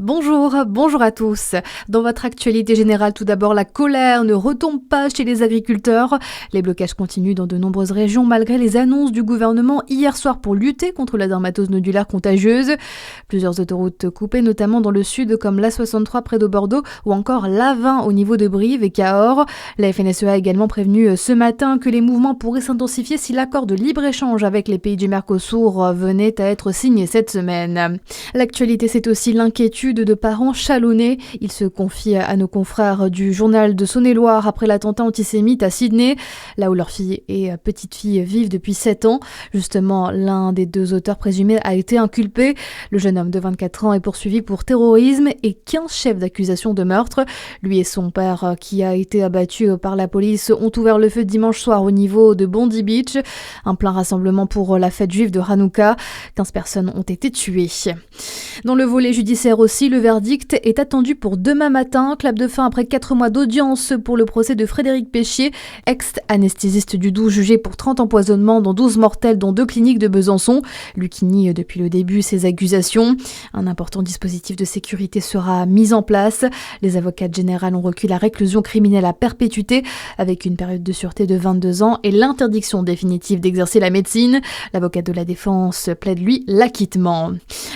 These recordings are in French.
Bonjour à tous. Dans votre actualité générale, tout d'abord, la colère ne retombe pas chez les agriculteurs. Les blocages continuent dans de nombreuses régions malgré les annonces du gouvernement hier soir pour lutter contre la dermatose nodulaire contagieuse. Plusieurs autoroutes coupées, notamment dans le sud comme l'A63 près de Bordeaux ou encore l'A20 au niveau de Brive et Cahors. La FNSEA a également prévenu ce matin que les mouvements pourraient s'intensifier si l'accord de libre-échange avec les pays du Mercosur venait à être signé cette semaine. L'actualité, c'est aussi l'inquiétude de parents chalonnés. Ils se confient à nos confrères du journal de Saône-et-Loire après l'attentat antisémite à Sydney, là où leur fille et petite-fille vivent depuis 7 ans. Justement, l'un des deux auteurs présumés a été inculpé. Le jeune homme de 24 ans est poursuivi pour terrorisme et 15 chefs d'accusation de meurtre. Lui et son père, qui a été abattu par la police, ont ouvert le feu dimanche soir au niveau de Bondi Beach. Un plein rassemblement pour la fête juive de Hanouka. 15 personnes ont été tuées. Dans le volet judiciaire aussi, le verdict est attendu pour demain matin. Clap de fin après 4 mois d'audience pour le procès de Frédéric Péchier, ex-anesthésiste du Doubs jugé pour 30 empoisonnements dont 12 mortels dans 2 cliniques de Besançon. Lui qui nie depuis le début ses accusations. Un important dispositif de sécurité sera mis en place. Les avocats généraux ont requis la réclusion criminelle à perpétuité avec une période de sûreté de 22 ans et l'interdiction définitive d'exercer la médecine. L'avocat de la défense plaide lui l'acquittement.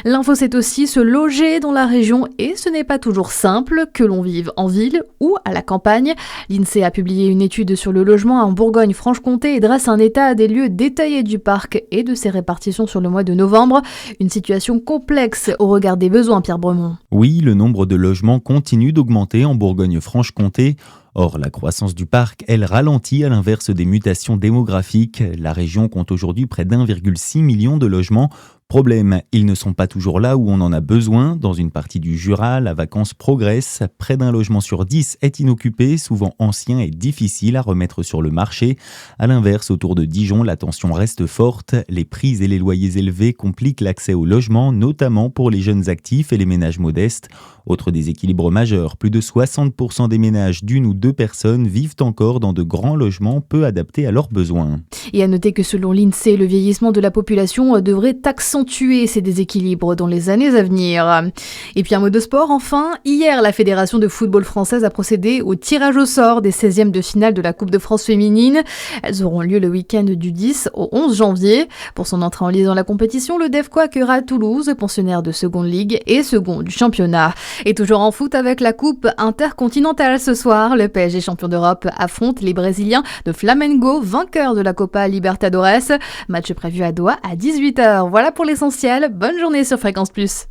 L'info, c'est aussi se loger dans la région et ce n'est pas toujours simple, que l'on vive en ville ou à la campagne. L'INSEE a publié une étude sur le logement en Bourgogne-Franche-Comté et dresse un état des lieux détaillé du parc et de ses répartitions sur le mois de novembre. Une situation complexe au regard des besoins, Pierre Bremont. Oui, le nombre de logements continue d'augmenter en Bourgogne-Franche-Comté. Or, la croissance du parc, elle ralentit à l'inverse des mutations démographiques. La région compte aujourd'hui près d'1,6 million de logements. Problème, ils ne sont pas toujours là où on en a besoin. Dans une partie du Jura, la vacance progresse. Près d'un logement sur 10 est inoccupé, souvent ancien et difficile à remettre sur le marché. À l'inverse, autour de Dijon, la tension reste forte. Les prix et les loyers élevés compliquent l'accès au logement, notamment pour les jeunes actifs et les ménages modestes. Autre déséquilibre majeur, plus de 60% des ménages d'une ou deux personnes vivent encore dans de grands logements peu adaptés à leurs besoins. Et à noter que selon l'INSEE, le vieillissement de la population devrait accentuer ces déséquilibres dans les années à venir. Et puis un mot de sport enfin. Hier, la Fédération de football française a procédé au tirage au sort des 16e de finale de la Coupe de France féminine. Elles auront lieu le week-end du 10 au 11 janvier. Pour son entrée en lice dans la compétition, le DEFCO accueillera Toulouse, pensionnaire de seconde ligue et second du championnat. Et toujours en foot avec la Coupe intercontinentale ce soir, le PSG champion d'Europe affronte les Brésiliens de Flamengo, vainqueurs de la Copa Libertadores. Match prévu à Doha à 18h. Voilà pour l'essentiel. Bonne journée sur Fréquence Plus.